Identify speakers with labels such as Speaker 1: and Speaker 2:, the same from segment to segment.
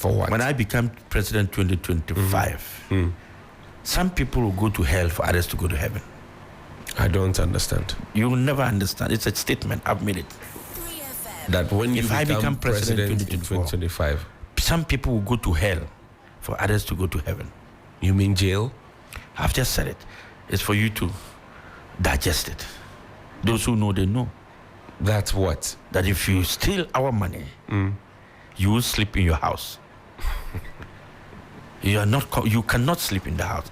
Speaker 1: For what?
Speaker 2: When I become president 2025, some people will go to hell for others to go to heaven.
Speaker 1: I don't understand.
Speaker 2: You will never understand. It's a statement. I've made it.
Speaker 1: That when you
Speaker 2: become president in
Speaker 1: 2025,
Speaker 2: some people will go to hell for others to go to heaven.
Speaker 1: You mean jail?
Speaker 2: I've just said it. It's for you to digest it. Those who know, they know.
Speaker 1: That's what?
Speaker 2: That if you steal our money, you will sleep in your house. You cannot sleep in the house.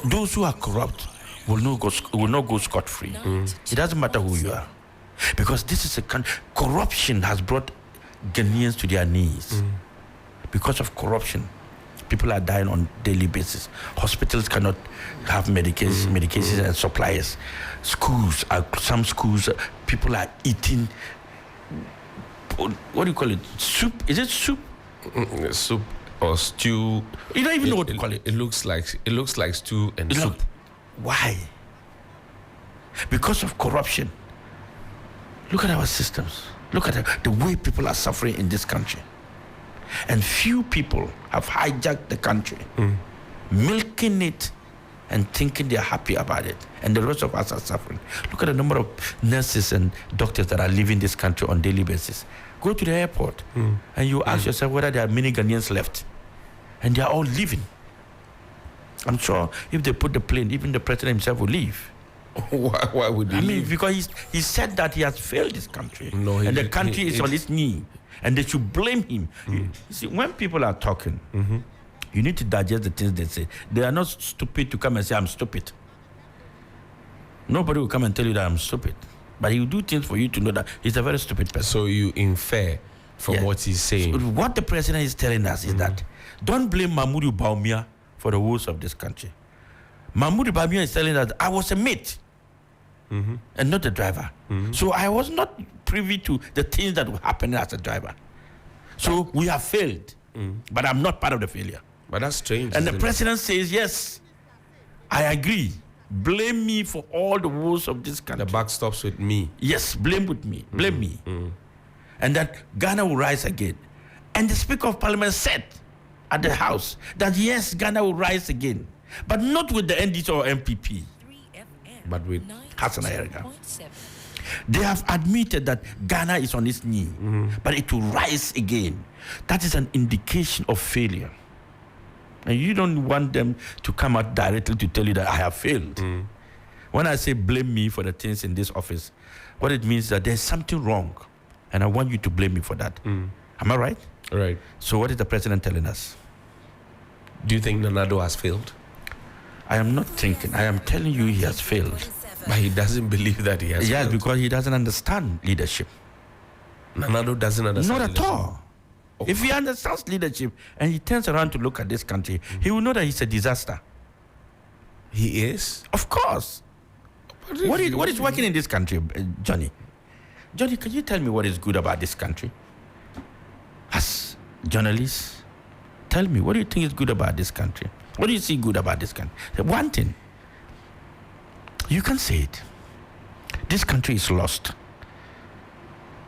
Speaker 2: Those who are corrupt will not go scot-free. It doesn't matter who you are. Because this is corruption has brought Ghanaians to their knees. Because of corruption, people are dying on a daily basis. Hospitals cannot have medications and supplies. Some schools, people are eating, what do you call it? Soup? Is it soup?
Speaker 1: Soup or stew.
Speaker 2: You don't even know what to call it.
Speaker 1: It looks like stew and soup.
Speaker 2: Why? Because of corruption. Look at our systems. Look at the way people are suffering in this country. And few people have hijacked the country, milking it and thinking they're happy about it. And the rest of us are suffering. Look at the number of nurses and doctors that are leaving this country on a daily basis. Go to the airport and you ask yourself whether there are many Ghanaians left. And they are all leaving. I'm sure if they put the plane, even the president himself will leave.
Speaker 1: Why would he leave?
Speaker 2: Because he said that he has failed this country.
Speaker 1: No,
Speaker 2: and the country is on its knee. And they should blame him. You see, when people are talking, you need to digest the things they say. They are not stupid to come and say, I'm stupid. Nobody will come and tell you that I'm stupid. But he will do things for you to know that he's a very stupid person.
Speaker 1: So you infer from what he's saying.
Speaker 2: So what the president is telling us is that don't blame Mahmoud Bawumia for the woes of this country. Mahmoud Bawumia is telling us I was a mate and not a driver. So I was not privy to the things that were happening as a driver. So we have failed, but I'm not part of the failure.
Speaker 1: But that's strange.
Speaker 2: And the president says, yes, I agree. Blame me for all the woes of this country.
Speaker 1: The buck stops with me.
Speaker 2: Yes, blame me. And that Ghana will rise again. And the Speaker of Parliament said at the House that yes, Ghana will rise again. But not with the NDC or MPP.
Speaker 1: But with
Speaker 2: Hassan Ayariga. They have admitted that Ghana is on its knee, but it will rise again. That is an indication of failure. And you don't want them to come out directly to tell you that I have failed. When I say blame me for the things in this office, what it means is that there's something wrong, and I want you to blame me for that. Am I right?
Speaker 1: Right.
Speaker 2: So what is the president telling us?
Speaker 1: Do you think Nana Addo has failed?
Speaker 2: I am not thinking. I am telling you he has failed.
Speaker 1: But he doesn't believe that he has failed.
Speaker 2: Yes, because he doesn't understand leadership.
Speaker 1: Nana Addo doesn't understand
Speaker 2: Not
Speaker 1: leadership.
Speaker 2: at all. If he understands leadership and he turns around to look at this country, he will know that he's a disaster.
Speaker 1: He is?
Speaker 2: Of course. What is working in this country, Johnny? Johnny, can you tell me what is good about this country? As journalists, tell me, what do you think is good about this country? What do you see good about this country? One thing. You can say it. This country is lost.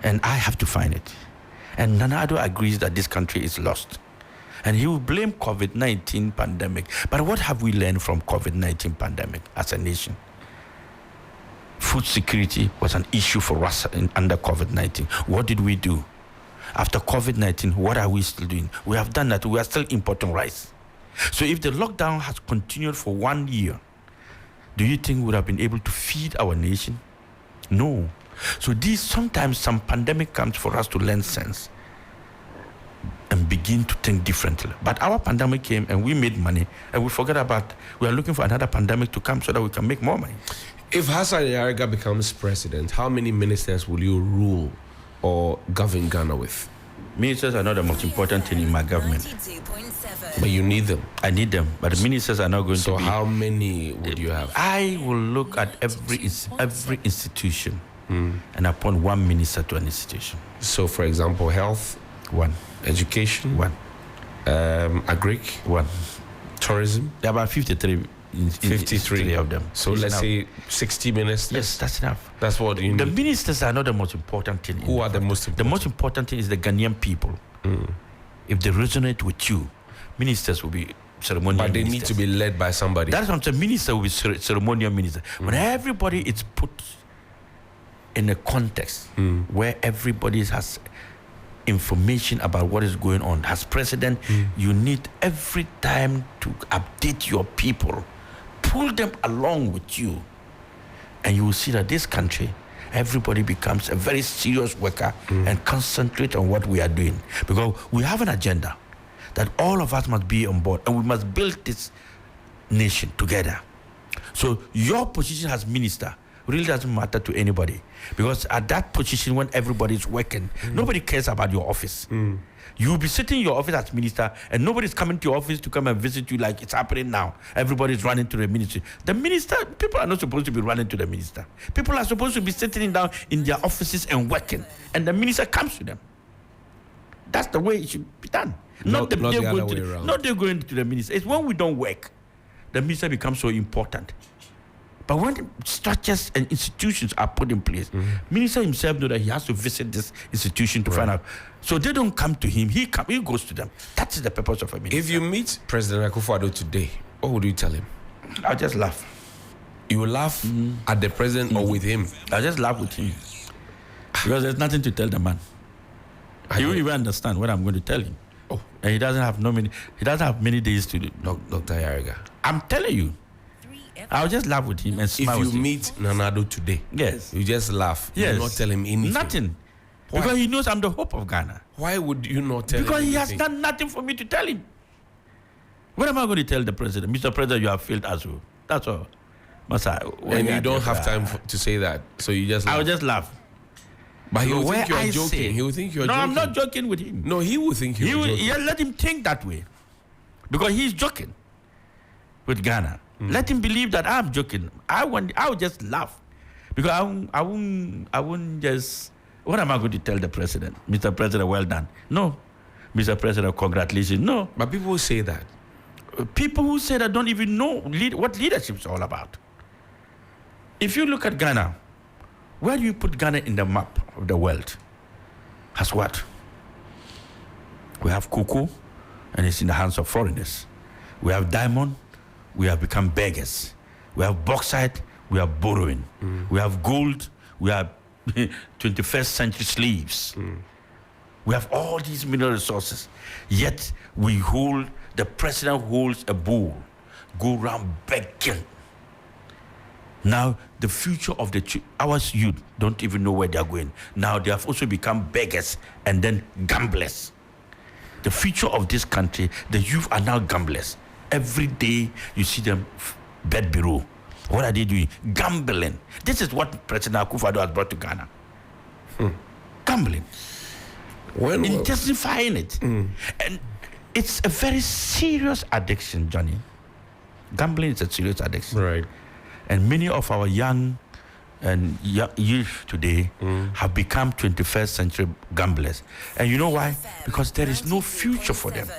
Speaker 2: And I have to find it. And Nana Addo agrees that this country is lost. And he will blame COVID-19 pandemic. But what have we learned from COVID-19 pandemic as a nation? Food security was an issue for us under COVID-19. What did we do? After COVID-19, what are we still doing? We have done that. We are still importing rice. So if the lockdown has continued for 1 year, do you think we would have been able to feed our nation? No. So sometimes some pandemic comes for us to learn sense and begin to think differently. But our pandemic came and we made money and we are looking for another pandemic to come so that we can make more money.
Speaker 1: If Hassan Ayariga becomes president, how many ministers will you rule or govern Ghana with?
Speaker 2: Ministers are not the most important thing in my government.
Speaker 1: But you need them.
Speaker 2: I need them, but the ministers are not going to be.
Speaker 1: So how many would you have?
Speaker 2: I will look at every institution and appoint one minister to an institution.
Speaker 1: So, for example, health,
Speaker 2: one.
Speaker 1: Education,
Speaker 2: one.
Speaker 1: Agric,
Speaker 2: one.
Speaker 1: Tourism.
Speaker 2: There are about 53 of them.
Speaker 1: So let's say 60 ministers.
Speaker 2: Yes, that's enough.
Speaker 1: That's what you need.
Speaker 2: The ministers are not the most important thing.
Speaker 1: Who are the most important?
Speaker 2: The most important thing is the Ghanaian people. if they resonate with you, ministers will be ceremonial
Speaker 1: But they
Speaker 2: ministers.
Speaker 1: need to be led by somebody.
Speaker 2: That's what I'm saying. Minister will be ceremonial minister. When everybody is put in a context where everybody has information about what is going on. As president, you need every time to update your people, pull them along with you, and you will see that this country, everybody becomes a very serious worker and concentrate on what we are doing, because we have an agenda that all of us must be on board, and we must build this nation together. So your position as minister really doesn't matter to anybody, because at that position, when everybody is working, nobody cares about your office. You'll be sitting in your office as minister, and nobody's coming to your office to come and visit you like it's happening now. Everybody's running to the ministry. The minister, people are not supposed to be running to the minister. People are supposed to be sitting down in their offices and working, and the minister comes to them. That's the way it should be done. Not they're going to the minister. It's when we don't work, the minister becomes so important. But when structures and institutions are put in place, minister himself knows that he has to visit this institution to find out. So they don't come to him. He goes to them. That is the purpose of a minister.
Speaker 1: If you meet President Akufo-Addo today, what would you tell him?
Speaker 2: I'll just laugh.
Speaker 1: You will laugh at the president or with him?
Speaker 2: I'll just laugh with him. Because there's nothing to tell the man. He won't even understand what I'm going to tell him.
Speaker 1: Oh.
Speaker 2: And he doesn't have many days to do.
Speaker 1: Dr. Ayariga.
Speaker 2: I'm telling you. I'll just laugh with him and smile.
Speaker 1: If you meet Nana Addo today,
Speaker 2: yes,
Speaker 1: you just laugh.
Speaker 2: Yes.
Speaker 1: You will not tell him anything.
Speaker 2: Nothing.
Speaker 1: Why?
Speaker 2: Because he knows I'm the hope of Ghana.
Speaker 1: Why would you not tell him
Speaker 2: Because he
Speaker 1: anything?
Speaker 2: has done nothing for me to tell him. What am I going to tell the president? Mr. President, you have failed us. That's all.
Speaker 1: And you don't have time to say that. So you just laugh.
Speaker 2: I'll just laugh.
Speaker 1: But he will think you are joking. He will think you are joking.
Speaker 2: No, I'm not joking with him.
Speaker 1: No, he will think you are joking.
Speaker 2: Yeah, let him think that way. Because he's joking with Ghana. Let him believe that I'm joking. I will just laugh. Because I won't just... What am I going to tell the president? Mr. President, well done. No. Mr. President, congratulations. No.
Speaker 1: But people will say that.
Speaker 2: People who say that don't even know what leadership is all about. If you look at Ghana, where do you put Ghana in the map of the world? As what? We have cocoa, and it's in the hands of foreigners. We have diamond, we have become beggars. We have bauxite, we are borrowing. We have gold, we are 21st century slaves. We have all these mineral resources. Yet the president holds a bull, go around begging. Now, the future of our youth don't even know where they're going. Now, they have also become beggars and then gamblers. The future of this country, the youth are now gamblers. Every day, you see them bed bureau. What are they doing? Gambling. This is what President Akufo-Addo has brought to Ghana. Gambling. Intensifying it. And it's a very serious addiction, Johnny. Gambling is a serious addiction.
Speaker 1: Right.
Speaker 2: And many of our young youth today have become 21st century gamblers. And you know why? Because there is no future for them.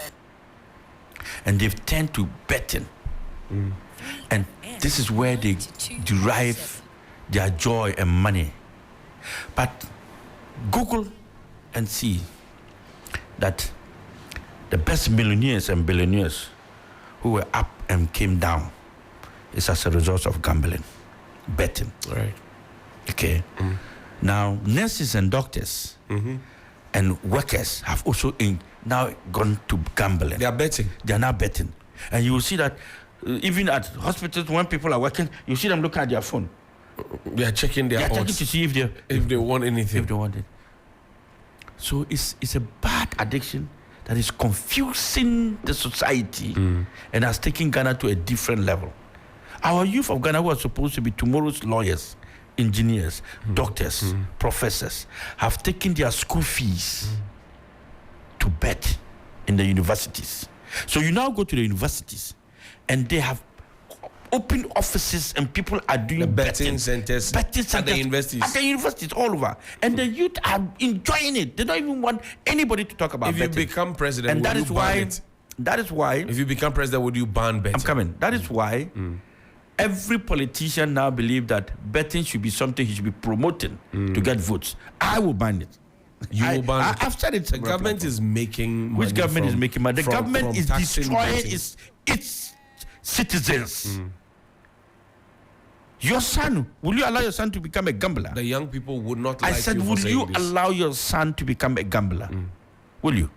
Speaker 2: And they've turned to betting. And this is where they derive their joy and money. But Google and see that the best millionaires and billionaires who were up and came down is as a result of gambling, betting.
Speaker 1: Right.
Speaker 2: Okay. Now, nurses and doctors and workers have also now gone to gambling.
Speaker 1: They are betting.
Speaker 2: They are now betting. And you will see that even at hospitals, when people are working, you see them look at their phone.
Speaker 1: They are checking their odds.
Speaker 2: Checking to see if
Speaker 1: they want anything.
Speaker 2: If they want it. So it's a bad addiction that is confusing the society and has taken Ghana to a different level. Our youth of Ghana, who are supposed to be tomorrow's lawyers, engineers, doctors, professors, have taken their school fees to bet in the universities. So you now go to the universities and they have open offices and people are doing
Speaker 1: the betting centers at the universities.
Speaker 2: At the universities all over. And the youth are enjoying it. They don't even want anybody to talk about betting.
Speaker 1: If you become president,
Speaker 2: and that is why
Speaker 1: if you become president, would you ban betting?
Speaker 2: I'm coming. That is why every politician now believes that betting should be something he should be promoting to get votes. I will ban it. I've said it.
Speaker 1: The government is making money.
Speaker 2: Which government is making money? The government is destroying its citizens. Your son, will you allow your son to become a gambler?
Speaker 1: The young people would not
Speaker 2: I said, will you allow your son to become a gambler? Will you?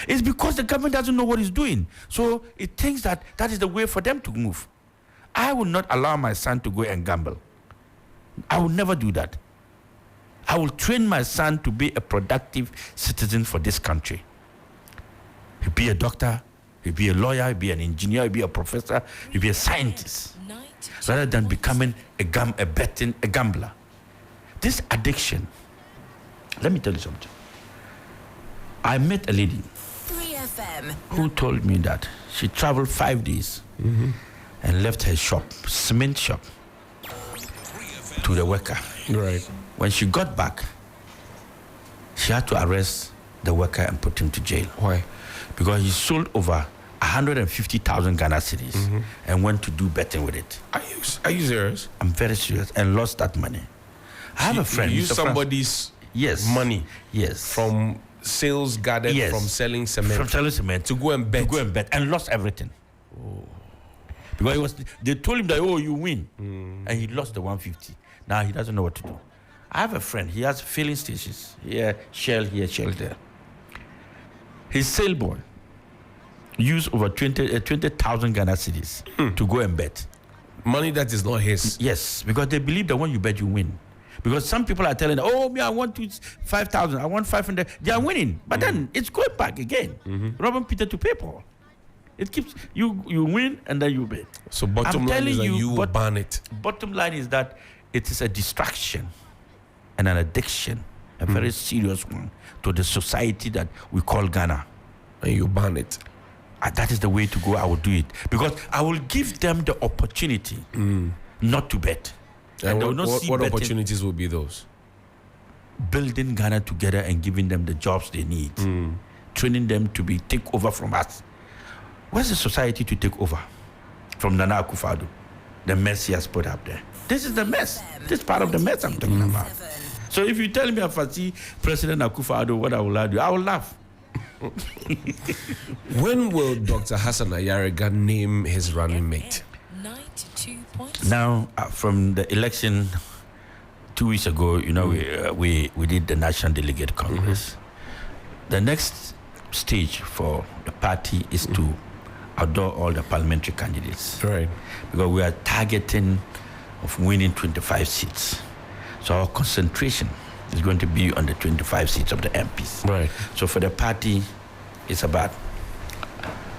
Speaker 2: It's because the government doesn't know what it's doing. So it thinks that is the way for them to move. I will not allow my son to go and gamble. I will never do that. I will train my son to be a productive citizen for this country. He'll be a doctor, he'll be a lawyer, he'll be an engineer, he'll be a professor, he'll be a scientist, rather than becoming a gambler. This addiction, let me tell you something. I met a lady
Speaker 3: 3FM
Speaker 2: who told me that she traveled 5 days and left her shop, cement shop, to the worker.
Speaker 1: Right.
Speaker 2: When she got back, she had to arrest the worker and put him to jail.
Speaker 1: Why?
Speaker 2: Because he sold over 150,000 Ghana cedis and went to do betting with it.
Speaker 1: Are you serious?
Speaker 2: I'm very serious, and lost that money. I have a friend.
Speaker 1: You use somebody's money.
Speaker 2: Yes.
Speaker 1: From sales gathered from selling cement.
Speaker 2: From selling cement
Speaker 1: to go and bet.
Speaker 2: And lost everything. Oh. Because they told him that, you win. And he lost the 150. Now he doesn't know what to do. I have a friend. He has filling stations. Here, Shell there. His sale boy used over 20,000 Ghana cedis to go and bet.
Speaker 1: Money that is not his.
Speaker 2: Yes, because they believe that when you bet, you win. Because some people are telling, I want 5,000, I want 500. They are winning, but then it's going back again. Robbing Peter to pay Paul. It keeps you win and then you bet.
Speaker 1: So bottom line is that you will ban it.
Speaker 2: Bottom line is that it is a distraction and an addiction, a very serious one, to the society that we call Ghana.
Speaker 1: And you ban it.
Speaker 2: That is the way to go. I will do it. Because I will give them the opportunity not to bet.
Speaker 1: And what opportunities will be those?
Speaker 2: Building Ghana together and giving them the jobs they need. Training them to take over from us. Where's the society to take over? From Nana Addo, the mess he has put up there. This is the mess. This part of the mess I'm talking about. So if you tell me if I see President Addo, what I will do, I will laugh.
Speaker 1: When will Dr. Hassan Ayariga name his running mate?
Speaker 2: Now, from the election 2 weeks ago, we did the National Delegate Congress. The next stage for the party is to outdoor all the parliamentary candidates.
Speaker 1: Right.
Speaker 2: Because we are targeting of winning 25 seats. So our concentration is going to be on the 25 seats of the MPs.
Speaker 1: Right.
Speaker 2: So for the party, it's about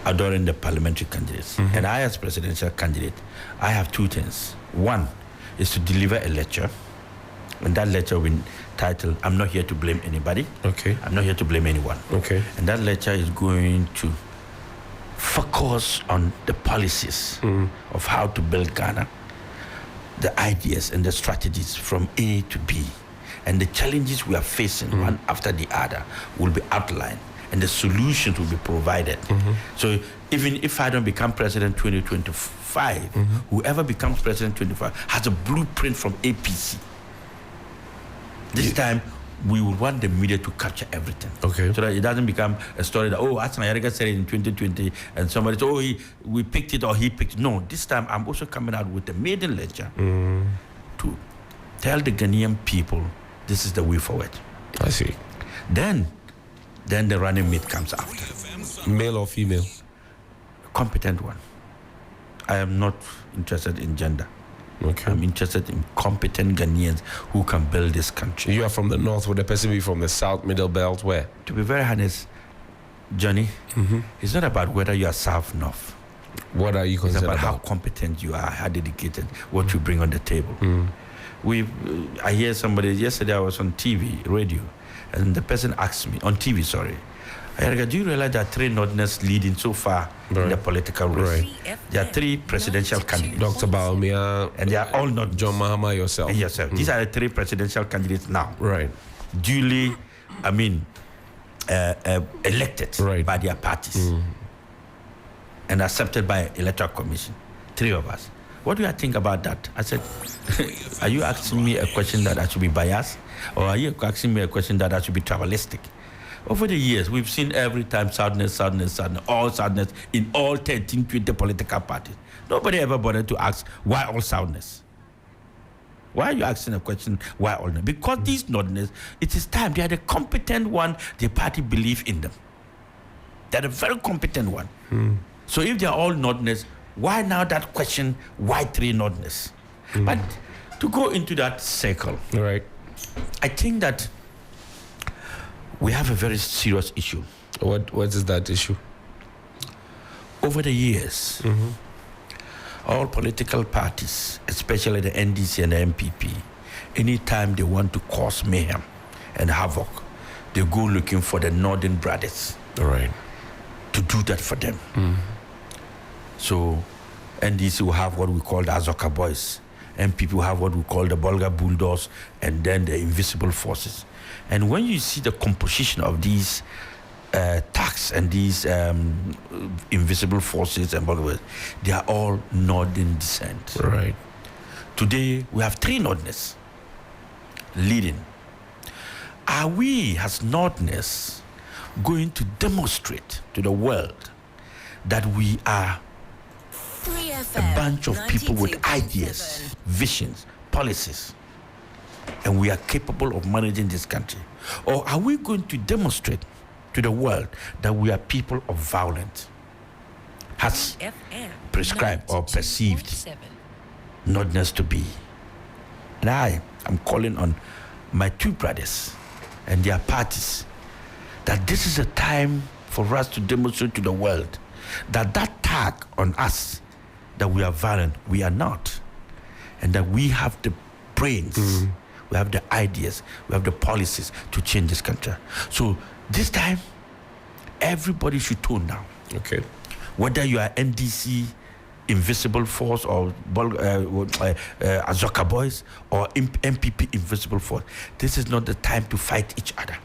Speaker 2: adoring the parliamentary candidates. And I, as presidential candidate, I have two things. One is to deliver a lecture, and that lecture will be titled, I'm not here to blame anybody.
Speaker 1: Okay.
Speaker 2: I'm not here to blame anyone.
Speaker 1: Okay.
Speaker 2: And that lecture is going to focus on the policies of how to build Ghana, the ideas and the strategies from A to B, and the challenges we are facing one after the other will be outlined, and the solutions will be provided. So even if I don't become president 2025, whoever becomes president 2025 has a blueprint from APC. This time, we will want the media to capture everything.
Speaker 1: Okay.
Speaker 2: So that it doesn't become a story that, Hassan Ayariga said it in 2020, and somebody said, we picked it or he picked it. No, this time I'm also coming out with a maiden lecture to tell the Ghanaian people this is the way forward.
Speaker 1: I see.
Speaker 2: Then the running mate comes after.
Speaker 1: Male or female?
Speaker 2: Competent one. I am not interested in gender.
Speaker 1: Okay.
Speaker 2: I'm interested in competent Ghanaians who can build this country.
Speaker 1: You are from the north. Would the person be from the south, middle belt? Where?
Speaker 2: To be very honest, Johnny, it's not about whether you are south, north.
Speaker 1: What are you
Speaker 2: It's
Speaker 1: concerned
Speaker 2: about how
Speaker 1: about?
Speaker 2: competent you are, how dedicated, what you bring on the table. I hear somebody, yesterday I was on TV, radio, and the person asked me, on TV, sorry, Ayariga, do you realize there are three nordness leading so far in the political race?
Speaker 1: Right.
Speaker 2: There are three presidential candidates.
Speaker 1: Dr. Baumia,
Speaker 2: And they are all not
Speaker 1: John Mahama, yourself.
Speaker 2: and yourself. These are the three presidential candidates now.
Speaker 1: Right.
Speaker 2: Duly, elected by their parties and accepted by Electoral Commission. Three of us. What do you think about that? I said, are you asking me a question that I should be biased? Or are you asking me a question that I should be tribalistic? Over the years, we've seen every time sadness, all sadness in all 13, 20 political parties. Nobody ever bothered to ask, why all sadness? Why are you asking a question, why all nordness? Because these nordness, it is time. They are the competent one, the party believe in them. They're the very competent one. So if they are all nordness, why now that question, why 3 nordness? But to go into that circle,
Speaker 1: Right.
Speaker 2: I think that we have a very serious issue.
Speaker 1: What is that issue?
Speaker 2: Over the years, all political parties, especially the NDC and the MPP, anytime they want to cause mayhem and havoc, they go looking for the northern brothers
Speaker 1: Right.
Speaker 2: to do that for them. So NDC will have what we call the Azoka Boys. MPP will have what we call the Bolga Bulldogs, and then the Invisible Forces. And when you see the composition of these tax and these invisible forces and Bolga, they are all northern descent.
Speaker 1: Right.
Speaker 2: Today, we have 3 nordness leading. Are we, as nordness, going to demonstrate to the world that we are a bunch of people with ideas, visions, policies, and we are capable of managing this country? Or are we going to demonstrate to the world that we are people of violence, has prescribed or perceived nordness to be? And I am calling on my 2 brothers and their parties that this is a time for us to demonstrate to the world that that tag on us, that we are violent, we are not. And that we have the brains, we have the ideas, we have the policies to change this country. So this time, everybody should tone down.
Speaker 1: Okay.
Speaker 2: Whether you are NDC, Invisible Force, or Azoka Boys, or MPP Invisible Force, this is not the time to fight each other.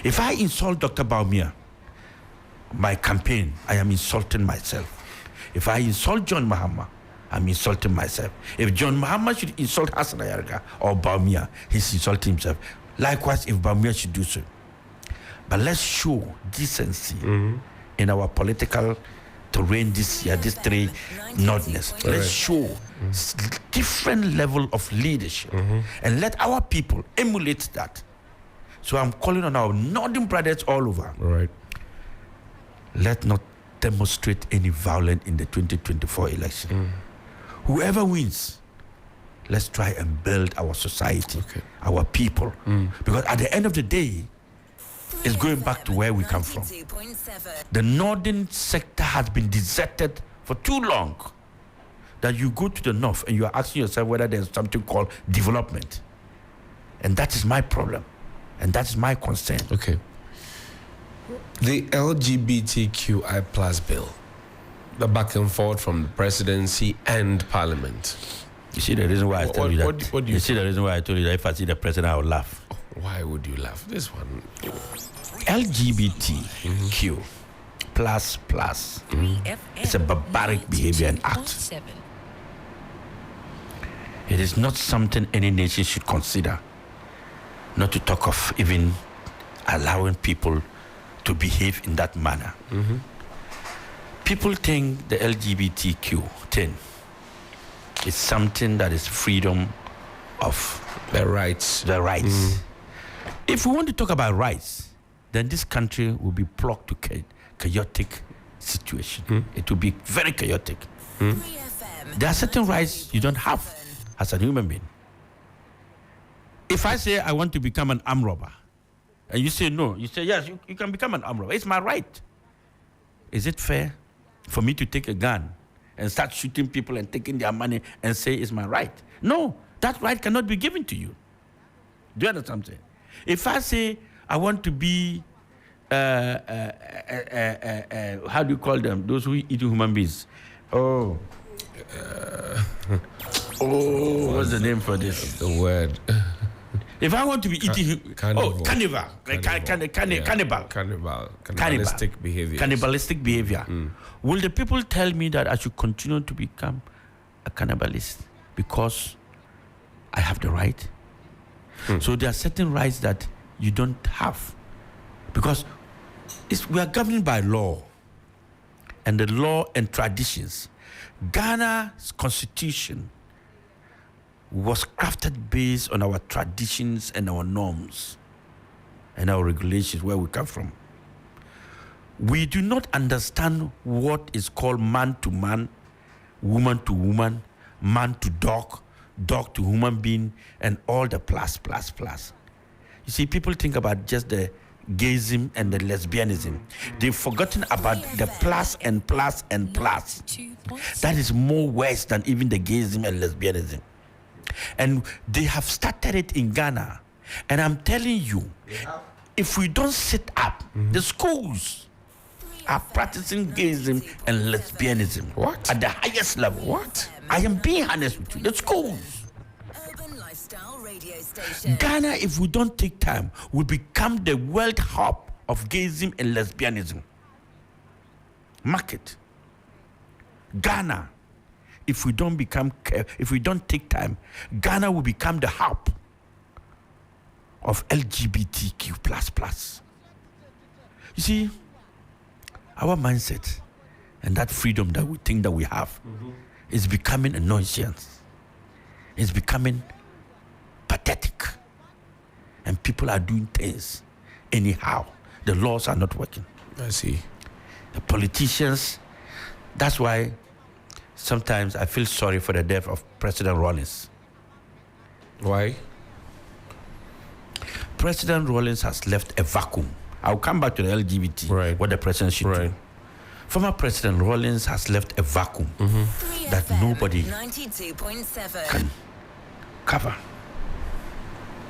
Speaker 2: If I insult Dr. Baumia, my campaign, I am insulting myself. If I insult John Mahama, I'm insulting myself. If John Mahama should insult Hassan Ayariga or Baumia, he's insulting himself. Likewise, if Baumia should do so. But let's show decency in our political terrain this year, this 3 nordness. Let's show different level of leadership and let our people emulate that. So I'm calling on our northern brothers all over.
Speaker 1: Right.
Speaker 2: Let not demonstrate any violence in the 2024 election. Whoever wins, let's try and build our society, our people. Because at the end of the day, it's going back to where we come from. The northern sector has been deserted for too long that you go to the north and you are asking yourself whether there's something called development. And that is my problem. And that's my concern.
Speaker 1: Okay. The LGBTQI plus bill, the back and forth from the presidency and parliament.
Speaker 2: You see the reason why I told you that?
Speaker 1: What do you
Speaker 2: see the reason why I told you that if I see the president, I will laugh.
Speaker 1: Why would you laugh? This one.
Speaker 2: LGBTQ plus it's a barbaric behavior and act. It is not something any nation should consider, not to talk of even allowing people to behave in that manner. People think the LGBTQ thing is something that is freedom of
Speaker 1: the rights.
Speaker 2: If we want to talk about rights, then this country will be plugged to chaotic situation. It will be very chaotic. There are certain rights you don't have as a human being. If I say I want to become an armed robber, and you say no, you say yes, you can become an armed robber. It's my right. Is it fair for me to take a gun and start shooting people and taking their money and say it's my right? No, that right cannot be given to you. Do you understand what I'm saying? If I say I want to be, how do you call them? Those who eat human beings. What's the name for this?
Speaker 1: The word.
Speaker 2: If I want to be eating...
Speaker 1: Cannibal.
Speaker 2: Cannibalistic behavior. Will the people tell me that I should continue to become a cannibalist because I have the right. So there are certain rights that you don't have because we are governed by law and the law and traditions. Ghana's constitution was crafted based on our traditions and our norms and our regulations where we come from. We do not understand what is called man to man, woman to woman, man to dog, dog to human being, and all the plus. You see, people think about just the gayism and the lesbianism. They've forgotten about the plus and plus and plus. That is more worse than even the gayism and lesbianism. And they have started it in Ghana. And I'm telling you, if we don't sit up, the schools are practicing gayism and lesbianism.
Speaker 1: What?
Speaker 2: At the highest level.
Speaker 1: What?
Speaker 2: I am being honest with you. The schools. Ghana, if we don't take time, will become the world hub of gayism and lesbianism. Market. Ghana, if we don't take time, Ghana will become the hub of LGBTQ++. You see, our mindset and that freedom that we think that we have is becoming a nonsense. It's becoming pathetic. And people are doing things anyhow. The laws are not working.
Speaker 1: I see.
Speaker 2: The politicians, that's why sometimes I feel sorry for the death of President Rawlings.
Speaker 1: Why?
Speaker 2: President Rawlings has left a vacuum. I'll come back to the LGBT,
Speaker 1: right.
Speaker 2: What the president should do. Former President Rawlings has left a vacuum that nobody can cover.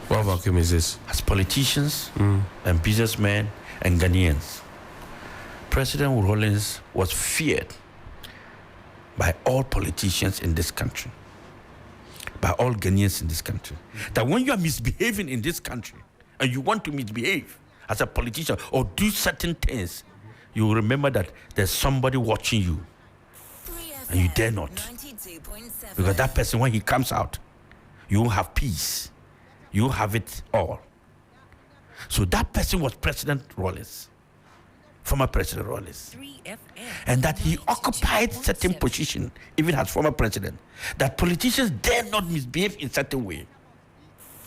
Speaker 1: What vacuum is this?
Speaker 2: As politicians and businessmen and Ghanaians, President Rawlings was feared by all politicians in this country, by all Ghanaians in this country. That when you are misbehaving in this country and you want to misbehave as a politician or do certain things, you will remember that there's somebody watching you and you dare not. Because that person, when he comes out, you will have peace. You will have it all. So that person was President Rawlings, former President Rawlings. And that he occupied certain position, even as former president, that politicians dare not misbehave in certain way.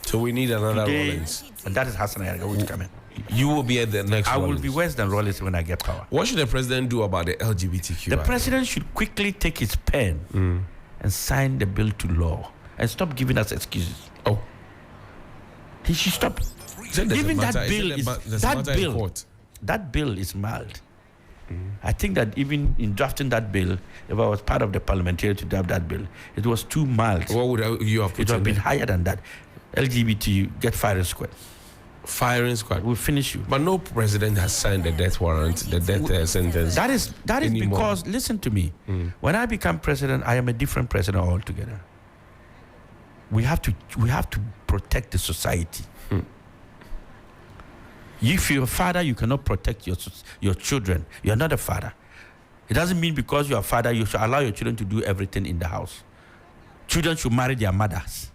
Speaker 1: So we need another Rawlings.
Speaker 2: And that is Hassan Ayariga who is coming.
Speaker 1: You will be at the next
Speaker 2: I
Speaker 1: Rawlings.
Speaker 2: will be worse than Rawlings when I get power.
Speaker 1: What should the president do about the LGBTQ?
Speaker 2: The president should quickly take his pen and sign the bill to law and stop giving us excuses.
Speaker 1: Oh.
Speaker 2: He should stop. Even that bill that bill is mild. I think that even in drafting that bill, if I was part of the parliamentarian to draft that bill, it was too mild.
Speaker 1: What would you have put?
Speaker 2: It would have been higher than that. LGBT, get firing squad.
Speaker 1: Firing squad.
Speaker 2: We'll finish you.
Speaker 1: But no president has signed the death warrant, the death sentence.
Speaker 2: That is because, listen to me. When I become president, I am a different president altogether. We have to protect the society. If you're a father, you cannot protect your children. You're not a father. It doesn't mean because you're a father, you should allow your children to do everything in the house. Children should marry their mothers.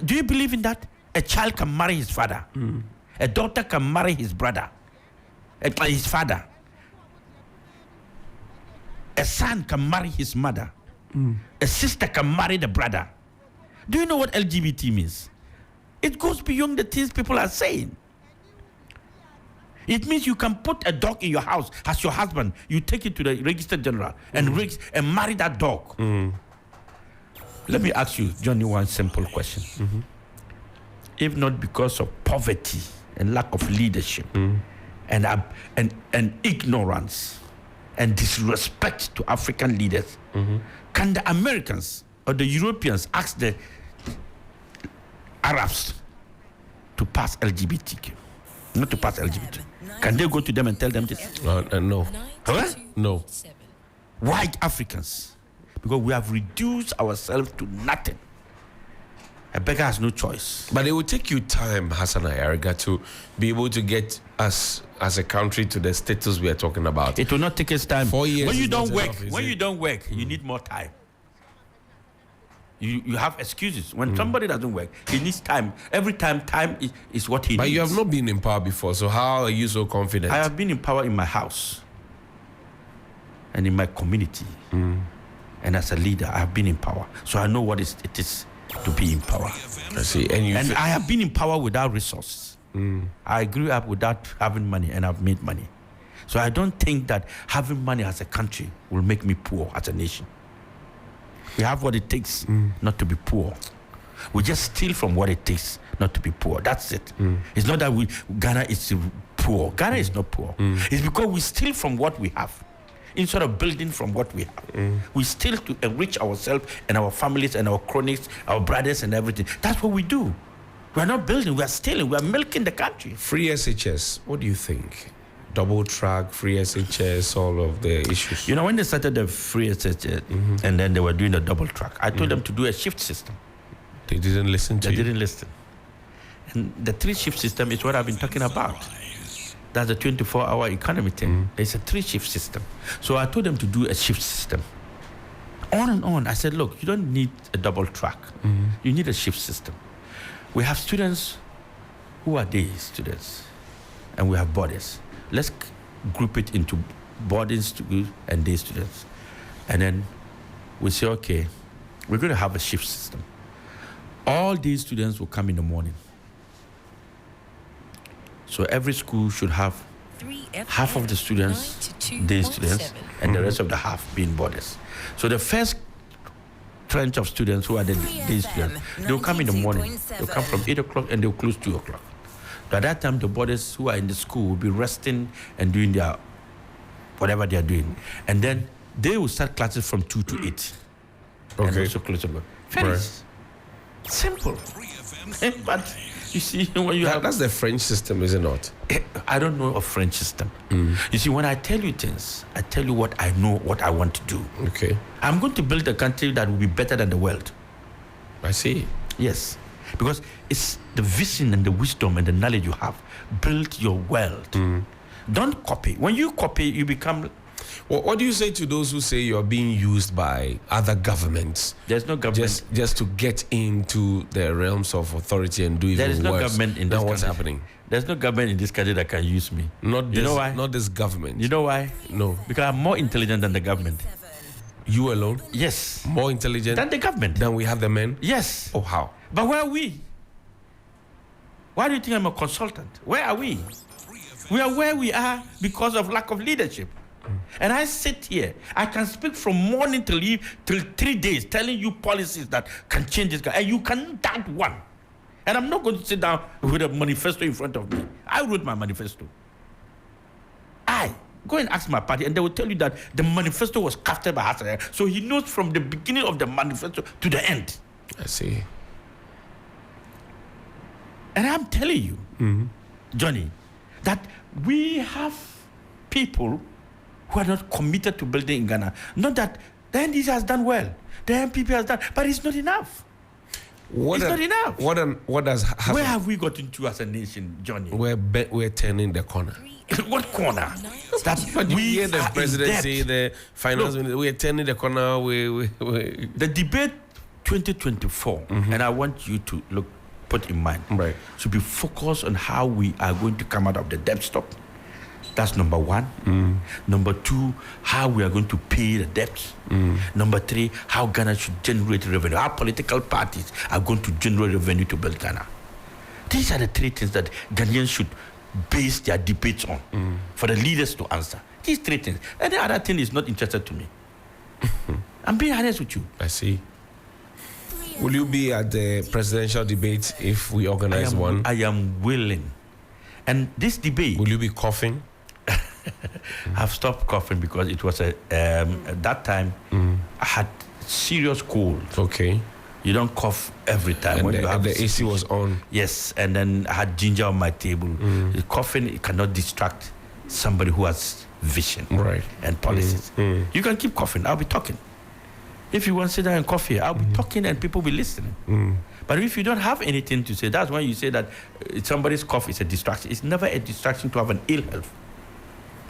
Speaker 2: Do you believe in that? A child can marry his father. A daughter can marry his brother, his father. A son can marry his mother. A sister can marry the brother. Do you know what LGBT means? It goes beyond the things people are saying. It means you can put a dog in your house as your husband. You take it to the registered general and marry that dog. Let me ask you, Johnny, one simple question. If not because of poverty and lack of leadership and ignorance and disrespect to African leaders, can the Americans or the Europeans ask the Arabs to pass LGBTQ? Not to pass LGBT. Can they go to them and tell them this?
Speaker 1: No.
Speaker 2: Huh?
Speaker 1: No.
Speaker 2: White Africans. Because we have reduced ourselves to nothing. A beggar has no choice.
Speaker 1: But it will take you time, Hassan Ayariga, to be able to get us as a country to the status we are talking about.
Speaker 2: It will not take us time.
Speaker 1: 4 years.
Speaker 2: When you
Speaker 1: is
Speaker 2: don't
Speaker 1: not
Speaker 2: work,
Speaker 1: enough, is
Speaker 2: when
Speaker 1: it?
Speaker 2: you don't work, you need more time. You have excuses. When somebody doesn't work, he needs time. Every time is what he needs.
Speaker 1: But you have not been in power before, so how are you so confident?
Speaker 2: I have been in power in my house and in my community. And as a leader, I have been in power. So I know what it is to be in power.
Speaker 1: I see.
Speaker 2: And I have been in power without resources. I grew up without having money, and I've made money. So I don't think that having money as a country will make me poor as a nation. We have what it takes not to be poor. We just steal from what it takes not to be poor. That's it. It's not that Ghana is poor. Ghana is not poor. It's because we steal from what we have instead of building from what we have. We steal to enrich ourselves and our families and our cronies, our brothers and everything. That's what we do. We're not building, we're stealing, we're milking the country.
Speaker 1: Free SHS, what do you think? Double track, free SHS, all of the issues.
Speaker 2: You know, when they started the free SHS and then they were doing the double track, I told them to do a shift system.
Speaker 1: They didn't listen to you?
Speaker 2: They didn't listen. And the 3-shift system is what I've been talking about. That's the 24-hour economy thing. It's a 3-shift system. So I told them to do a shift system. On and on. I said, look, you don't need a double track. You need a shift system. We have students who are day students, and we have bodies. Let's group it into boarding students and day students. And then we say, okay, we're going to have a shift system. All these students will come in the morning. So every school should have half of the students, day students, and the rest of the half being boarders. So the first tranche of students who are the day students, they'll come in the morning. They'll come from 8 o'clock and they'll close 2 o'clock. By that time, the boarders who are in the school will be resting and doing their whatever they are doing. And then they will start classes from 2 to 8.
Speaker 1: Okay.
Speaker 2: And also close the Very simple. But you see, when you have...
Speaker 1: That's the French system, is it not?
Speaker 2: I don't know a French system. You see, when I tell you things, I tell you what I know, what I want to do.
Speaker 1: Okay.
Speaker 2: I'm going to build a country that will be better than the world.
Speaker 1: I see.
Speaker 2: Yes. Because it's the vision and the wisdom and the knowledge you have. Build your world. Don't copy. When you copy, you become...
Speaker 1: Well, what do you say to those who say you're being used by other governments?
Speaker 2: There's no government.
Speaker 1: Just to get into the realms of authority and do even worse.
Speaker 2: There is no government in this country.
Speaker 1: What's happening?
Speaker 2: There's no government in this country that can use me.
Speaker 1: Not this,
Speaker 2: you know why?
Speaker 1: Not this government.
Speaker 2: You know why?
Speaker 1: No.
Speaker 2: Because I'm more intelligent than the government.
Speaker 1: You alone?
Speaker 2: Yes.
Speaker 1: More intelligent
Speaker 2: than the government.
Speaker 1: Than we have the men?
Speaker 2: Yes.
Speaker 1: Oh, how?
Speaker 2: But where are we? Why do you think I'm a consultant? Where are we? We are where we are because of lack of leadership. And I sit here. I can speak from morning till 3 days, telling you policies that can change this guy. And you can't doubt one. And I'm not going to sit down with a manifesto in front of me. I wrote my manifesto. Go and ask my party, and they will tell you that the manifesto was crafted by Hassan Ayariga. So he knows from the beginning of the manifesto to the end.
Speaker 1: I see.
Speaker 2: And I'm telling you, Johnny, that we have people who are not committed to building in Ghana. Not that the NDC has done well, the MPP has done, but it's not enough. It's not enough.
Speaker 1: What does happen?
Speaker 2: Where have we got into as a nation, Johnny?
Speaker 1: We're turning the corner.
Speaker 2: What corner?
Speaker 1: But we hear the presidency, the finance minister, we are turning the corner.
Speaker 2: The debate 2024, and I want you to put in mind, to be focused on how we are going to come out of the debt stock. That's number one. Number two, how we are going to pay the debts. Number three, how Ghana should generate revenue. How political parties are going to generate revenue to build Ghana. These are the three things that Ghanaians should base their debates on for the leaders to answer. These three things. Any other thing is not interested to me. I'm being honest with you.
Speaker 1: I see. Will you be at the presidential debate if we organize one?
Speaker 2: I am willing. And this debate...
Speaker 1: Will you be coughing?
Speaker 2: I've stopped coughing because it was at that time I had serious cold.
Speaker 1: Okay.
Speaker 2: You don't cough every time.
Speaker 1: And
Speaker 2: when you have
Speaker 1: the AC was on.
Speaker 2: Yes, and then I had ginger on my table. The coughing, it cannot distract somebody who has vision and policies. You can keep coughing. I'll be talking. If you want to sit down and coffee, I'll be talking and people will be listening. But if you don't have anything to say, that's why you say that somebody's cough is a distraction. It's never a distraction to have an ill health.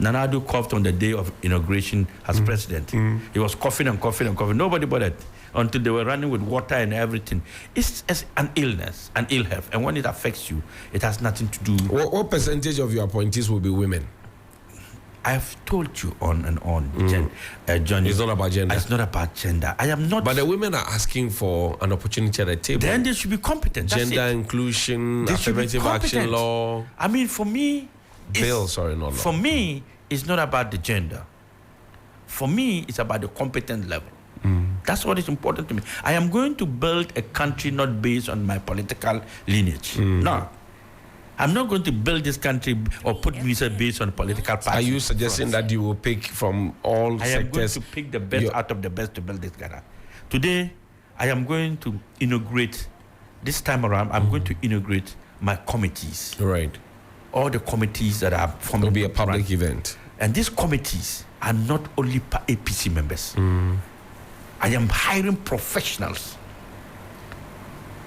Speaker 2: Nana Addo coughed on the day of inauguration as president. He was coughing and coughing and coughing. Nobody bothered until they were running with water and everything. It's an illness, an ill health. And when it affects you, it has nothing to do.
Speaker 1: What percentage of your appointees will be women?
Speaker 2: I've told you on and on, Johnny.
Speaker 1: It's not about gender.
Speaker 2: It's not about gender. I am not.
Speaker 1: But the women are asking for an opportunity at the table.
Speaker 2: Then they should be competent.
Speaker 1: Gender inclusion,
Speaker 2: they
Speaker 1: affirmative action law.
Speaker 2: I mean, for me,
Speaker 1: not law.
Speaker 2: For me, it's not about the gender. For me, it's about the competent level. That's what is important to me. I am going to build a country not based on my political lineage. No. I'm not going to build this country or put ministers based on political party.
Speaker 1: Are you suggesting that you will pick from all sectors?
Speaker 2: I am going to pick the best out of the best to build this Ghana. Today, I am going to inaugurate, this time around, I'm going to inaugurate my committees.
Speaker 1: Right.
Speaker 2: All the committees that are forming.
Speaker 1: It will be a public event.
Speaker 2: And these committees are not only APC members. I am hiring professionals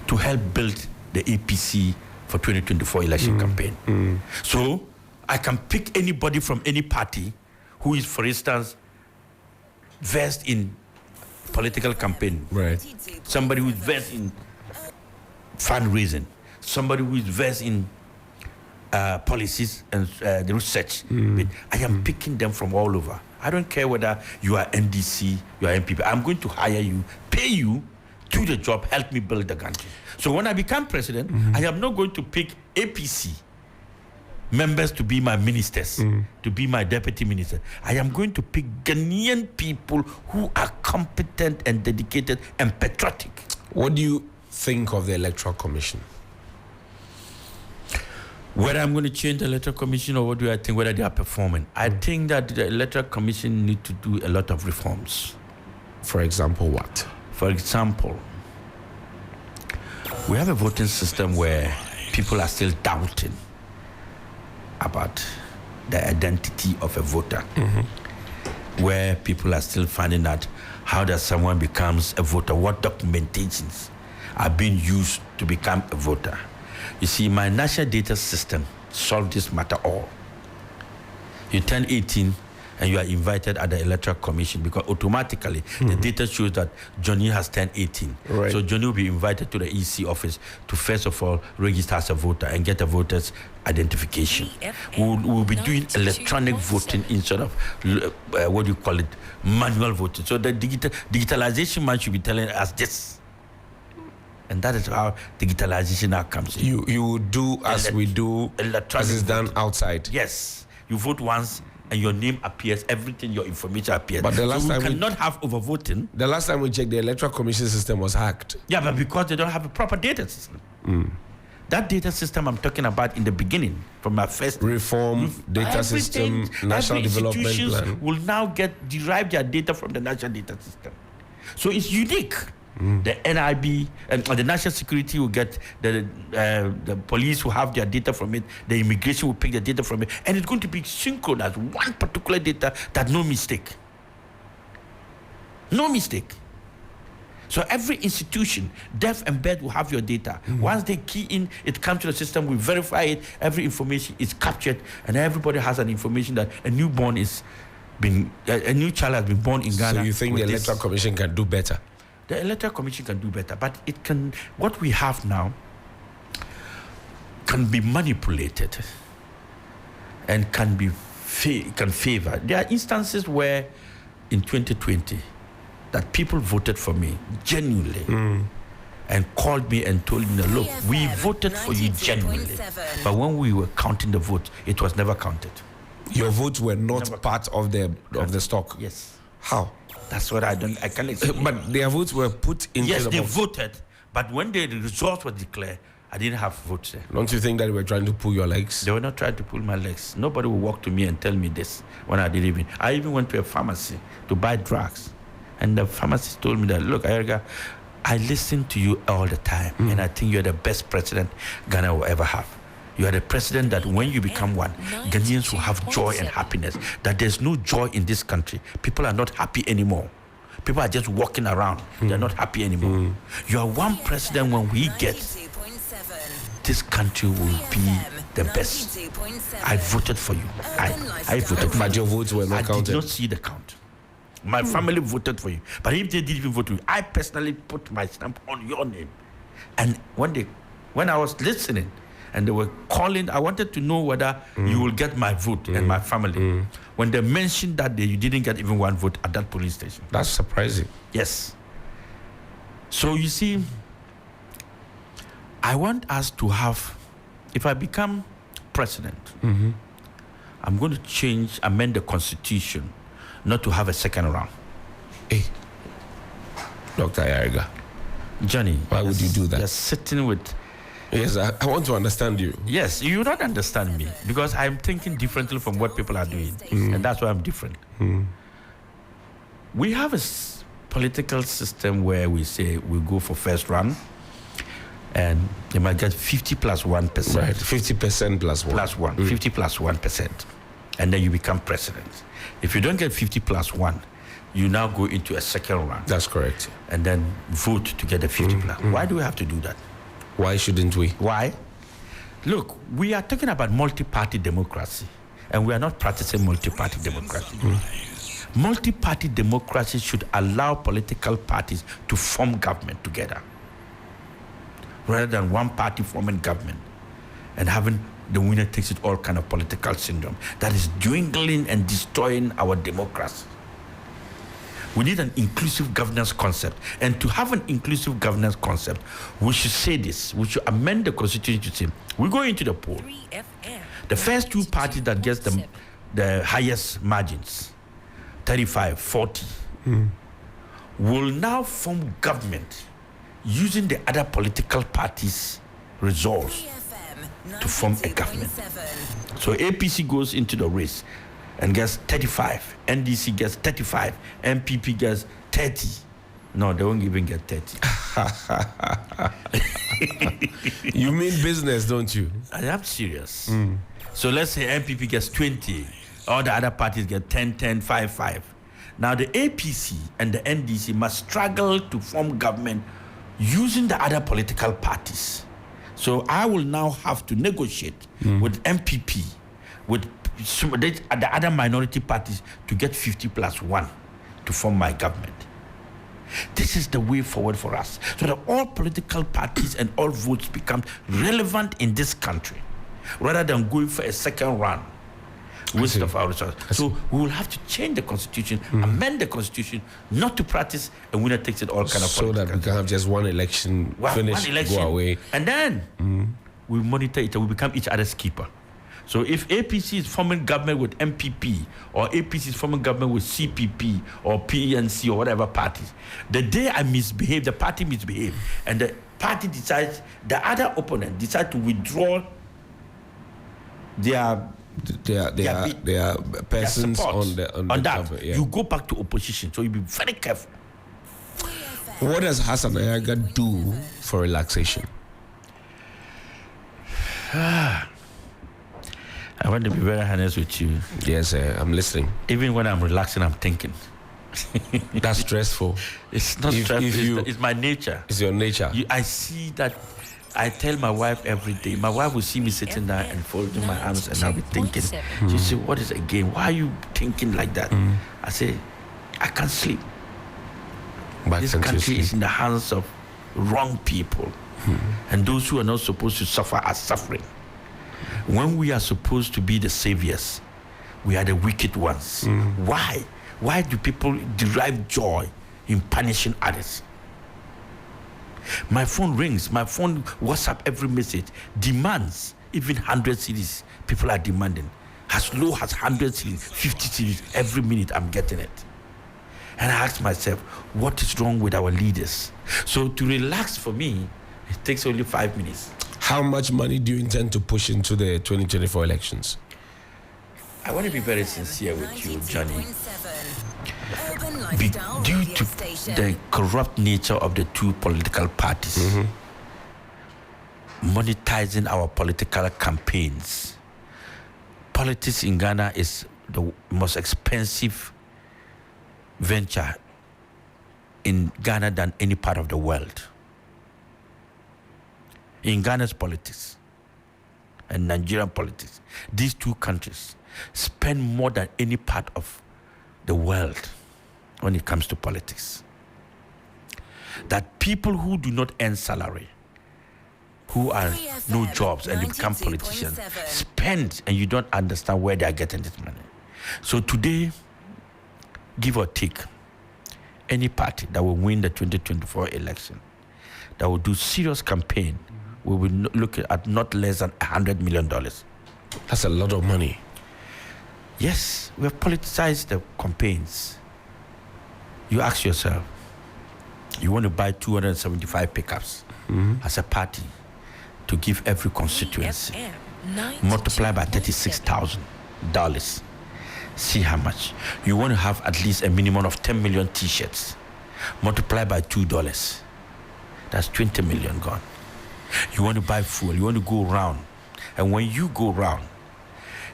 Speaker 2: to help build the APC for 2024 election campaign. So I can pick anybody from any party who is, for instance, versed in political campaign.
Speaker 1: Right.
Speaker 2: Somebody who is versed in fundraising. Somebody who is versed in policies and the research. I am picking them from all over. I don't care whether you are NDC, you are MPP. I'm going to hire you, pay you, do the job, help me build the country. So when I become president, I am not going to pick APC members to be my ministers, to be my deputy minister. I am going to pick Ghanaian people who are competent and dedicated and patriotic.
Speaker 1: What do you think of the Electoral Commission?
Speaker 2: Whether I'm going to change the Electoral Commission or what do I think, whether they are performing. I think that the Electoral Commission need to do a lot of reforms.
Speaker 1: For example, what?
Speaker 2: For example, we have a voting system where people are still doubting about the identity of a voter. Where people are still finding out how does someone becomes a voter, what documentations are being used to become a voter. You see, my national data system solved this matter all. You turn 18 and you are invited at the Electoral Commission because automatically the data shows that Johnny has turned 18.
Speaker 1: Right.
Speaker 2: So Johnny will be invited to the EC office to first of all register as a voter and get a voter's identification. We'll be doing electronic voting instead of, manual voting. So the digitalization man should be telling us this. And that is how digitalization now comes in.
Speaker 1: You will do as we do, as is done outside.
Speaker 2: Yes. You vote once and your name appears, everything, your information appears.
Speaker 1: But the last time
Speaker 2: we cannot have overvoting.
Speaker 1: The last time we checked, the Electoral Commission system was hacked.
Speaker 2: Yeah, but because they don't have a proper data system. That data system I'm talking about in the beginning, from my first
Speaker 1: reform, data system, national development plan,
Speaker 2: will now derive their data from the national data system. So it's unique. The NIB and the national security will get the police will have their data from it. The immigration will pick the data from it, and it's going to be synchronized. One particular data that no mistake. No mistake. So every institution, deaf and bed, will have your data. Once they key in, it comes to the system. We verify it. Every information is captured, and everybody has an information that a new child has been born in Ghana.
Speaker 1: So you think the Electoral Commission can do better?
Speaker 2: The Electoral Commission can do better, but it can. What we have now can be manipulated and can favor. There are instances where, in 2020, that people voted for me genuinely and called me and told me, "Look, we voted for you genuinely, but when we were counting the votes, it was never counted.
Speaker 1: Your votes were not part of the stock."
Speaker 2: Yes.
Speaker 1: How?
Speaker 2: That's what I can't explain.
Speaker 1: But their votes were put into
Speaker 2: yes,
Speaker 1: the
Speaker 2: they
Speaker 1: box.
Speaker 2: voted, but when the results were declared, I didn't have votes there.
Speaker 1: Don't you think that they were trying to pull your legs?
Speaker 2: They were not trying to pull my legs. Nobody would walk to me and tell me this when I didn't even. I even went to a pharmacy to buy drugs, and the pharmacist told me that, "Look, Ayariga, I listen to you all the time, and I think you're the best president Ghana will ever have. You are the president that when you become one, Ghanaians will have joy and happiness. That there's no joy in this country. People are not happy anymore. People are just walking around. They're not happy anymore. You are one president when we get, this country will be the best. I voted for you. I voted for you.
Speaker 1: But your votes were not counted.
Speaker 2: I did not see the count. My family voted for you. But if they didn't even vote for you, I personally put my stamp on your name. And when I was listening and they were calling, I wanted to know whether you will get my vote and my family. When they mentioned that you didn't get even one vote at that police station.
Speaker 1: That's surprising.
Speaker 2: Yes. So you see, I want us to have, if I become president, I'm going to amend the constitution not to have a second round.
Speaker 1: Hey, Dr. Ayariga.
Speaker 2: Johnny.
Speaker 1: Why would you do that?
Speaker 2: You're sitting with...
Speaker 1: Yes, I want to understand you.
Speaker 2: Yes, you don't understand me because I'm thinking differently from what people are doing. And that's why I'm different. We have a political system where we say we go for first round and they might get 50 plus 1%.
Speaker 1: Right, 50% plus 1.
Speaker 2: Plus 1, 50 plus 1%. And then you become president. If you don't get 50 plus 1, you now go into a second round.
Speaker 1: That's correct.
Speaker 2: And then vote to get the 50 plus. Why do we have to do that?
Speaker 1: Why shouldn't we?
Speaker 2: Why? Look, we are talking about multi-party democracy, and we are not practicing multi-party democracy. Multi-party democracy should allow political parties to form government together, rather than one party forming government and having the winner takes it all kind of political syndrome that is dwindling and destroying our democracy. We need an inclusive governance concept. And to have an inclusive governance concept, we should say this. We should amend the constitution to say, we go into the poll. The first two parties that gets the highest margins, 35, 40, will now form government using the other political parties' results to form a government. So APC goes into the race and gets 35. NDC gets 35. MPP gets 30. No, they won't even get 30.
Speaker 1: You mean business, don't you?
Speaker 2: I am serious. So let's say MPP gets 20. All the other parties get 10, 10, 5, 5. Now the APC and the NDC must struggle to form government using the other political parties. So I will now have to negotiate with MPP, with the other minority parties to get 50 plus 1 to form my government. This is the way forward for us, so that all political parties and all votes become relevant in this country, rather than going for a second round waste of our resources. So we will have to change the constitution, amend the constitution, not to practice a winner takes it all kind of
Speaker 1: so that we can have just one election, finish, go away.
Speaker 2: And then we monitor it and we become each other's keeper. So if APC is forming government with MPP, or APC is forming government with CPP or PNC or whatever parties, the day I misbehave, the party misbehave, and the party decides, the other opponent decides to withdraw their persons on the
Speaker 1: that.
Speaker 2: Government, you go back to opposition. So you be very careful.
Speaker 1: What does Hassan Ayariga do for relaxation?
Speaker 2: I want to be very honest with you.
Speaker 1: Yes, I'm listening.
Speaker 2: Even when I'm relaxing, I'm thinking.
Speaker 1: That's stressful.
Speaker 2: It's not stressful. It's my nature.
Speaker 1: It's your nature.
Speaker 2: I see that. I tell my wife every day. My wife will see me sitting there and folding my arms, and I'll be thinking. She say, "What is it again? Why are you thinking like that?" I say, "I can't sleep. This country is in the hands of wrong people, and those who are not supposed to suffer are suffering. When we are supposed to be the saviors, we are the wicked ones. Why? Why do people derive joy in punishing others? My phone rings, my phone WhatsApp every message, demands even 100 CDs. People are demanding. As low as 100 CDs, 50 CDs, every minute I'm getting it. And I ask myself, what is wrong with our leaders? So to relax for me, it takes only 5 minutes.
Speaker 1: How much money do you intend to push into the 2024 elections?
Speaker 2: I want to be very sincere with you, Johnny. Due to the corrupt nature of the two political parties, monetizing our political campaigns, politics in Ghana is the most expensive venture in Ghana than any part of the world. In Ghana's politics and Nigerian politics, these two countries spend more than any part of the world when it comes to politics. That people who do not earn salary, who are no jobs and they become politicians, spend, and you don't understand where they are getting this money. So today, give or take, any party that will win the 2024 election, that will do serious campaign, we will look at not less than $100 million.
Speaker 1: That's a lot of money.
Speaker 2: Yes, we have politicized the campaigns. You ask yourself, you want to buy 275 pickups as a party to give every constituency, multiply by $36,000. See how much. You want to have at least a minimum of 10 million t-shirts, multiply by $2. That's 20 million gone. You want to buy fuel, you want to go around. And when you go around,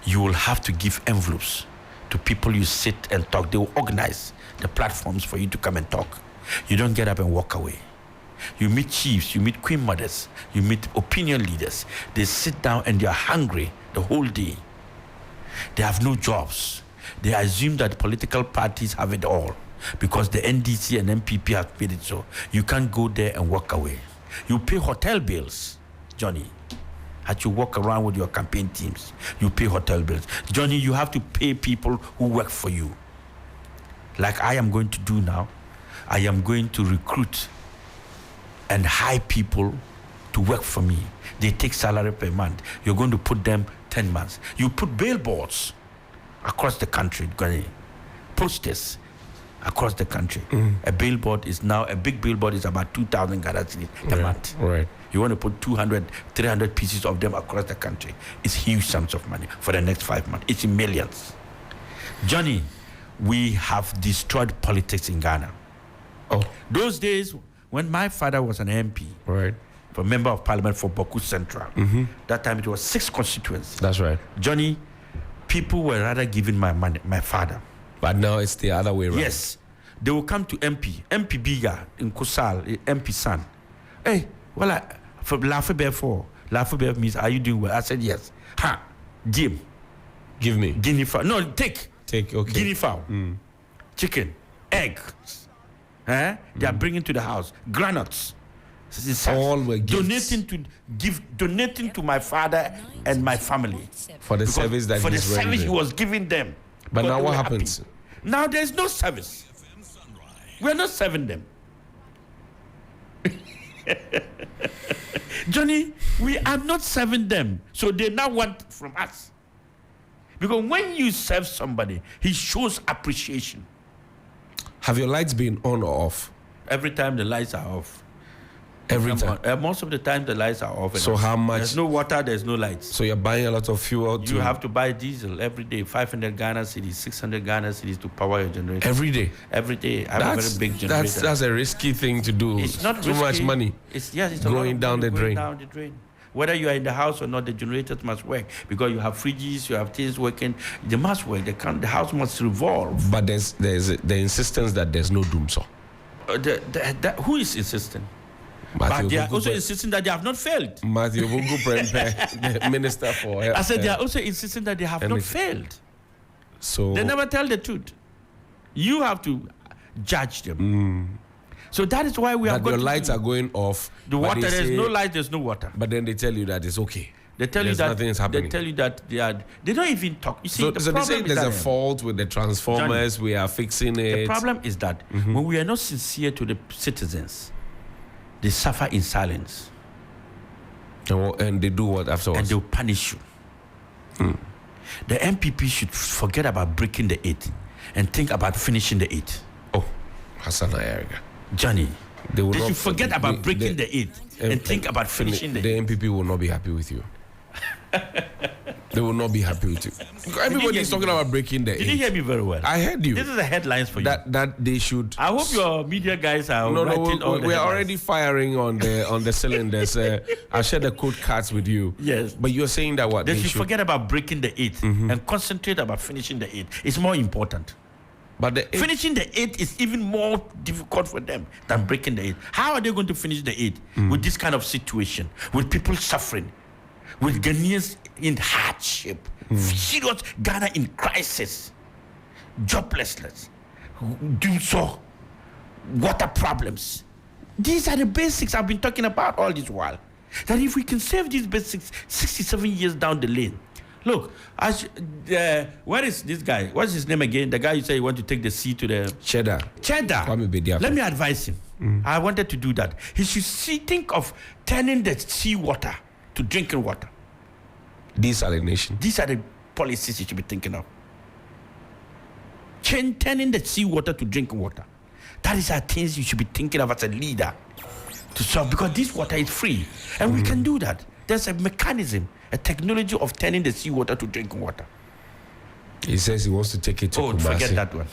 Speaker 2: you will have to give envelopes to people you sit and talk. They will organize the platforms for you to come and talk. You don't get up and walk away. You meet chiefs, you meet queen mothers, you meet opinion leaders. They sit down and they are hungry the whole day. They have no jobs. They assume that political parties have it all because the NDC and MPP have paid it so. You can't go there and walk away. You pay hotel bills, Johnny. As you walk around with your campaign teams, you pay hotel bills. Johnny, you have to pay people who work for you. Like I am going to do now. I am going to recruit and hire people to work for me. They take salary per month. You're going to put them 10 months. You put billboards across the country, posters across the country. A billboard is now, a big billboard is about 2,000 Ghana cedis a month.
Speaker 1: Right.
Speaker 2: You want to put 200, 300 pieces of them across the country. It's huge sums of money for the next 5 months. It's in millions. Johnny, we have destroyed politics in Ghana.
Speaker 1: Oh.
Speaker 2: Those days when my father was an MP,
Speaker 1: right,
Speaker 2: for member of parliament for Boku Central, that time it was 6 constituencies.
Speaker 1: That's right.
Speaker 2: Johnny, people were rather giving my money, my father.
Speaker 1: But now it's the other way around.
Speaker 2: Yes. They will come to MP Biga in Kusal, MP son. Hey, well, for Lafayette 4, Lafayette means, are you doing well? I said, yes. Ha, Jim.
Speaker 1: Give me.
Speaker 2: Guinea fowl. No, take, okay. Guinea fowl. Chicken, eggs. They are bringing to the house. Granuts.
Speaker 1: All were gifts.
Speaker 2: Donating to my father and my family.
Speaker 1: For the service that
Speaker 2: for the service he was giving them.
Speaker 1: But now what happens?
Speaker 2: Happy. Now there's no service. We're not serving them. Johnny, we are not serving them. So they now want from us. Because when you serve somebody, he shows appreciation.
Speaker 1: Have your lights been on or off?
Speaker 2: Every time the lights are off.
Speaker 1: Every time?
Speaker 2: Most of the time the lights are off.
Speaker 1: So how much?
Speaker 2: There's no water, there's no lights.
Speaker 1: So you're buying a lot of fuel?
Speaker 2: You have to buy diesel every day, 500 Ghana cedis, 600 Ghana cedis to power your generator.
Speaker 1: Every day?
Speaker 2: Every day. I have a very big generator.
Speaker 1: That's a risky thing to do.
Speaker 2: It's not
Speaker 1: too
Speaker 2: risky.
Speaker 1: Much money.
Speaker 2: It's
Speaker 1: going down the drain.
Speaker 2: Whether you are in the house or not, the generators must work because you have fridges, you have things working. They must work. The house must revolve.
Speaker 1: But there's the insistence that there's no doom, so.
Speaker 2: Who is insisting? But they are also insisting that they have not failed.
Speaker 1: Matthew Vugu, the Minister for Health.
Speaker 2: I said they are also insisting that they have not failed.
Speaker 1: So
Speaker 2: they never tell the truth. You have to judge them. So that is why we have got.
Speaker 1: Your lights are going off.
Speaker 2: The water, there's no light, there's no water.
Speaker 1: But then they tell you that it's okay.
Speaker 2: They tell you that
Speaker 1: nothing is happening.
Speaker 2: They tell you that they don't even talk. You see,
Speaker 1: so
Speaker 2: the
Speaker 1: they
Speaker 2: problem
Speaker 1: say there's
Speaker 2: is
Speaker 1: a fault with the transformers.
Speaker 2: Johnny,
Speaker 1: we are fixing it.
Speaker 2: The problem is that when we are not sincere to the citizens, they suffer in silence.
Speaker 1: And they do what afterwards?
Speaker 2: And they'll punish you. The MPP should forget about breaking the 8 and think about finishing the 8.
Speaker 1: Oh, Hassan Ayariga.
Speaker 2: Johnny, they should forget about breaking the 8 and think about finishing the 8.
Speaker 1: The MPP will not be happy with you. They will not be happy with you. Everybody is talking about breaking the 8.
Speaker 2: Did you hear me very well?
Speaker 1: I heard you.
Speaker 2: This is the headlines for you.
Speaker 1: That they should.
Speaker 2: I hope your media guys are writing all the
Speaker 1: we are already firing on the cylinders. I share the code cards with you.
Speaker 2: Yes.
Speaker 1: But you're saying that what?
Speaker 2: They should forget about breaking the 8 and concentrate about finishing the 8. It's more important.
Speaker 1: But
Speaker 2: finishing the 8 is even more difficult for them than breaking the 8. How are they going to finish the 8 with this kind of situation, with people suffering, with Ghanaians in hardship, serious Ghana in crisis, joblessness, water problems? These are the basics I've been talking about all this while. That if we can save these basics 67 years down the lane. Look, where is this guy? What's his name again? The guy you say you want to take the sea to the...
Speaker 1: Cheddar.
Speaker 2: Let me advise him. I wanted to do that. He should think of turning the sea water to drinking water.
Speaker 1: Desalination.
Speaker 2: These are the policies you should be thinking of. Turning the sea water to drinking water. That is our things you should be thinking of as a leader to solve, because this water is free. And we can do that. There's a mechanism, a technology of turning the seawater to drinking water.
Speaker 1: He says he wants to take it to Kumasi.
Speaker 2: Forget that one.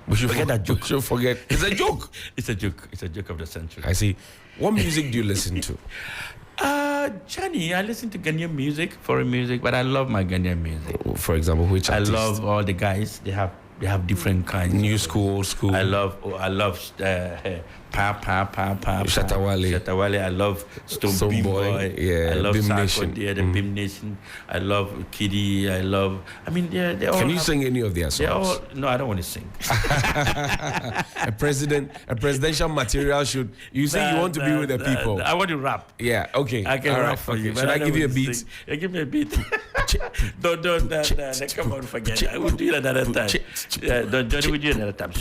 Speaker 1: We should forget that joke. We should forget. It's a joke.
Speaker 2: It's a joke. It's a joke of the century.
Speaker 1: I see. What music do you listen to?
Speaker 2: Johnny, I listen to Ghanaian music, foreign music, but I love my Ghanaian music.
Speaker 1: For example, which artist?
Speaker 2: I love all the guys. They have different kinds.
Speaker 1: New school, old school.
Speaker 2: I love
Speaker 1: Shatawale.
Speaker 2: I love Stone Boy.
Speaker 1: Yeah,
Speaker 2: I love
Speaker 1: Bim
Speaker 2: Sarko,
Speaker 1: Nation.
Speaker 2: the Bim Nation. I love Kiddy. I love. I mean, they all.
Speaker 1: Can you sing any of their songs?
Speaker 2: No, I don't want to sing.
Speaker 1: A presidential material should. You say you want to be with the people.
Speaker 2: I want to rap.
Speaker 1: Yeah. Okay.
Speaker 2: I can rap for you.
Speaker 1: Should I give you a beat?
Speaker 2: Yeah, give me a beat. Don't. Come on, forget. I will do it another time. Yeah, don't do it another time.